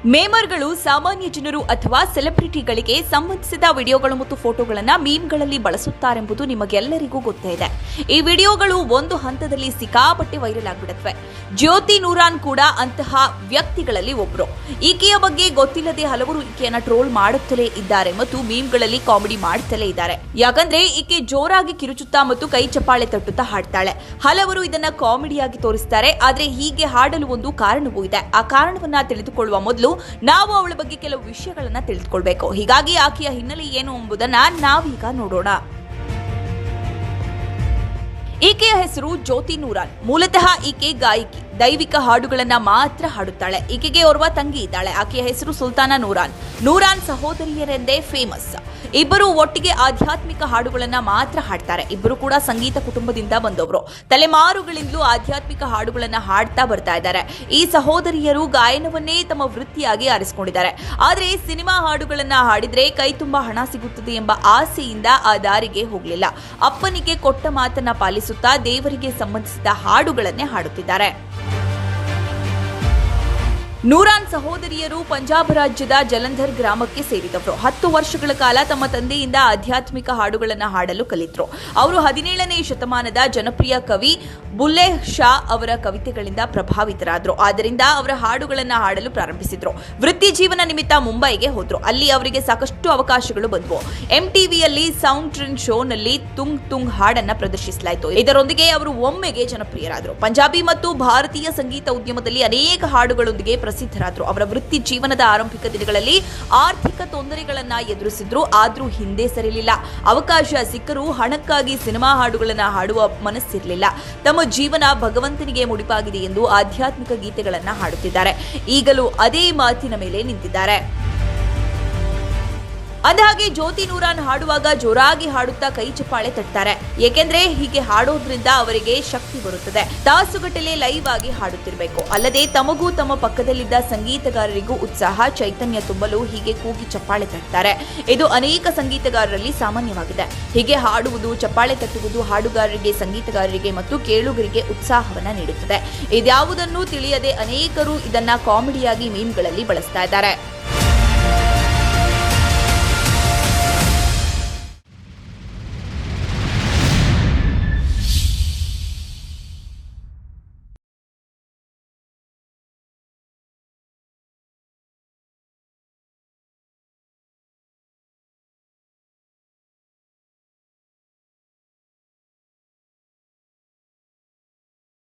ಮೇಮರ್ಗಳು ಸಾಮಾನ್ಯ ಜನರು ಅಥವಾ ಸೆಲೆಬ್ರಿಟಿಗಳಿಗೆ ಸಂಬಂಧಿಸಿದ ವಿಡಿಯೋಗಳು ಮತ್ತು ಫೋಟೋಗಳನ್ನು ಮೀಮ್ಗಳಲ್ಲಿ ಬಳಸುತ್ತಾರೆಂಬುದು ನಿಮಗೆಲ್ಲರಿಗೂ ಗೊತ್ತೇ ಇದೆ. ಈ ವಿಡಿಯೋಗಳು ಒಂದು ಹಂತದಲ್ಲಿ ಸಿಕ್ಕಾಪಟ್ಟೆ ವೈರಲ್ ಆಗಿಬಿಡುತ್ತವೆ. ಜ್ಯೋತಿ ನೂರಾನ್ ಕೂಡ ಅಂತಹ ವ್ಯಕ್ತಿಗಳಲ್ಲಿ ಒಬ್ಬರು. ಈಕೆಯ ಬಗ್ಗೆ ಗೊತ್ತಿಲ್ಲದೆ ಹಲವರು ಈಕೆಯನ್ನ ಟ್ರೋಲ್ ಮಾಡುತ್ತಲೇ ಇದ್ದಾರೆ ಮತ್ತು ಮೀಮ್ಗಳಲ್ಲಿ ಕಾಮಿಡಿ ಮಾಡುತ್ತಲೇ ಇದ್ದಾರೆ. ಯಾಕಂದ್ರೆ ಈಕೆ ಜೋರಾಗಿ ಕಿರುಚುತ್ತಾ ಮತ್ತು ಕೈ ಚಪ್ಪಾಳೆ ತಟ್ಟುತ್ತಾ ಹಾಡ್ತಾಳೆ. ಹಲವರು ಇದನ್ನ ಕಾಮಿಡಿಯಾಗಿ ತೋರಿಸ್ತಾರೆ. ಆದ್ರೆ ಹೀಗೆ ಹಾಡಲು ಒಂದು ಕಾರಣವೂ ಇದೆ. ಆ ಕಾರಣವನ್ನ ತಿಳಿದುಕೊಳ್ಳುವ ಮೊದಲು ನಾವು ಅವಳ ಬಗ್ಗೆ ಕೆಲವು ವಿಷಯಗಳನ್ನ ತಿಳಿದುಕೊಳ್ಬೇಕು. ಹೀಗಾಗಿ ಆಕೆಯ ಹಿನ್ನೆಲೆ ಏನು ಎಂಬುದನ್ನ ನಾವೀಗ ನೋಡೋಣ. ಈಕೆಯ ಹೆಸರು ಜ್ಯೋತಿ ನೂರಾನ್. ಮೂಲತಃ ಈಕೆ ಗಾಯಕಿ. ದೈವಿಕ ಹಾಡುಗಳನ್ನ ಮಾತ್ರ ಹಾಡುತ್ತಾಳೆ. ಈಕೆಗೆ ಓರ್ವ ತಂಗಿ ಇದ್ದಾಳೆ. ಆಕೆಯ ಹೆಸರು ಸುಲ್ತಾನ ನೂರಾನ್. ನೂರಾನ್ ಸಹೋದರಿಯರೆಂದೇ ಫೇಮಸ್. ಇಬ್ಬರು ಒಟ್ಟಿಗೆ ಆಧ್ಯಾತ್ಮಿಕ ಹಾಡುಗಳನ್ನ ಮಾತ್ರ ಹಾಡ್ತಾರೆ. ಇಬ್ಬರು ಕೂಡ ಸಂಗೀತ ಕುಟುಂಬದಿಂದ ಬಂದವರು. ತಲೆಮಾರುಗಳಿಂದಲೂ ಆಧ್ಯಾತ್ಮಿಕ ಹಾಡುಗಳನ್ನ ಹಾಡ್ತಾ ಬರ್ತಾ ಇದ್ದಾರೆ. ಈ ಸಹೋದರಿಯರು ಗಾಯನವನ್ನೇ ತಮ್ಮ ವೃತ್ತಿಯಾಗಿ ಆರಿಸಿಕೊಂಡಿದ್ದಾರೆ. ಆದ್ರೆ ಸಿನಿಮಾ ಹಾಡುಗಳನ್ನ ಹಾಡಿದ್ರೆ ಕೈ ತುಂಬಾ ಹಣ ಸಿಗುತ್ತದೆ ಎಂಬ ಆಸೆಯಿಂದ ಆ ದಾರಿಗೆ ಹೋಗಲಿಲ್ಲ. ಅಪ್ಪನಿಗೆ ಕೊಟ್ಟ ಮಾತನ್ನ ಪಾಲಿಸುತ್ತಾ ದೇವರಿಗೆ ಸಂಬಂಧಿಸಿದ ಹಾಡುಗಳನ್ನೇ ಹಾಡುತ್ತಿದ್ದಾರೆ. ನೂರಾನ್ ಸಹೋದರಿಯರು ಪಂಜಾಬ್ ರಾಜ್ಯದ ಜಲಂಧರ್ ಗ್ರಾಮಕ್ಕೆ ಸೇರಿದವರು. 10 ವರ್ಷಗಳ ಕಾಲ ತಮ್ಮ ತಂದೆಯಿಂದ ಆಧ್ಯಾತ್ಮಿಕ ಹಾಡುಗಳನ್ನು ಹಾಡಲು ಕಲಿತರು. ಅವರು 17ನೇ ಶತಮಾನದ ಜನಪ್ರಿಯ ಕವಿ ಬುಲ್ಲೆ ಶಾ ಅವರ ಕವಿತೆಗಳಿಂದ ಪ್ರಭಾವಿತರಾದರು. ಆದ್ದರಿಂದ ಅವರ ಹಾಡುಗಳನ್ನು ಹಾಡಲು ಪ್ರಾರಂಭಿಸಿದ್ರು. ವೃತ್ತಿ ಜೀವನ ನಿಮಿತ್ತ ಮುಂಬೈಗೆ ಹೋದ್ರು. ಅಲ್ಲಿ ಅವರಿಗೆ ಸಾಕಷ್ಟು ಅವಕಾಶಗಳು ಬಂದವು. MTVಯಲ್ಲಿ ಸೌಂಡ್ ಟ್ರೆಂಡ್ ಶೋನಲ್ಲಿ ತುಂಗ್ ತುಂಗ್ ಹಾಡನ್ನ ಪ್ರದರ್ಶಿಸಲಾಯಿತು. ಇದರೊಂದಿಗೆ ಅವರು ಒಮ್ಮೆಗೆ ಜನಪ್ರಿಯರಾದರು. ಪಂಜಾಬಿ ಮತ್ತು ಭಾರತೀಯ ಸಂಗೀತ ಉದ್ಯಮದಲ್ಲಿ ಅನೇಕ ಹಾಡುಗಳೊಂದಿಗೆ ಪ್ರಸಿದ್ಧರಾದರು. ಅವರ ವೃತ್ತಿ ಜೀವನದ ಆರಂಭಿಕ ದಿನಗಳಲ್ಲಿ ಆರ್ಥಿಕ ತೊಂದರೆಗಳನ್ನ ಎದುರಿಸಿದ್ರು. ಆದ್ರೂ ಹಿಂದೆ ಸರಿಲಿಲ್ಲ. ಅವಕಾಶ ಸಿಕ್ಕರೂ ಹಣಕ್ಕಾಗಿ ಸಿನಿಮಾ ಹಾಡುಗಳನ್ನ ಹಾಡುವ ಮನಸ್ಸಿರಲಿಲ್ಲ. ತಮ್ಮ ಜೀವನ ಭಗವಂತನಿಗೆ ಮುಡಿಪಾಗಿದೆ ಎಂದು ಆಧ್ಯಾತ್ಮಿಕ ಗೀತೆಗಳನ್ನ ಹಾಡುತ್ತಿದ್ದಾರೆ. ಈಗಲೂ ಅದೇ ಮಾತಿನ ಮೇಲೆ ನಿಂತಿದ್ದಾರೆ. ಅಂದಹಾಗೆ ಜ್ಯೋತಿ ನೂರಾನ್ ಹಾಡುವಾಗ ಜೋರಾಗಿ ಹಾಡುತ್ತಾ ಕೈ ಚಪ್ಪಾಳೆ ತಟ್ತಾರೆ. ಏಕೆಂದ್ರೆ ಹೀಗೆ ಹಾಡೋದ್ರಿಂದ ಅವರಿಗೆ ಶಕ್ತಿ ಬರುತ್ತದೆ. ತಾಸುಗಟ್ಟಲೆ ಲೈವ್ ಆಗಿ ಹಾಡುತ್ತಿರಬೇಕು. ಅಲ್ಲದೆ ತಮಗೂ ತಮ್ಮ ಪಕ್ಕದಲ್ಲಿದ್ದ ಸಂಗೀತಗಾರರಿಗೂ ಉತ್ಸಾಹ ಚೈತನ್ಯ ತುಂಬಲು ಹೀಗೆ ಕೂಗಿ ಚಪ್ಪಾಳೆ ತಟ್ತಾರೆ. ಇದು ಅನೇಕ ಸಂಗೀತಗಾರರಲ್ಲಿ ಸಾಮಾನ್ಯವಾಗಿದೆ. ಹೀಗೆ ಹಾಡುವುದು, ಚಪ್ಪಾಳೆ ತಟ್ಟುವುದು ಹಾಡುಗಾರರಿಗೆ, ಸಂಗೀತಗಾರರಿಗೆ ಮತ್ತು ಕೇಳುಗರಿಗೆ ಉತ್ಸಾಹವನ್ನ ನೀಡುತ್ತದೆ. ಇದ್ಯಾವುದನ್ನು ತಿಳಿಯದೆ ಅನೇಕರು ಇದನ್ನ ಕಾಮಿಡಿಯಾಗಿ ಮೀಮ್ಗಳಲ್ಲಿ ಬಳಸ್ತಾ ಇದ್ದಾರೆ.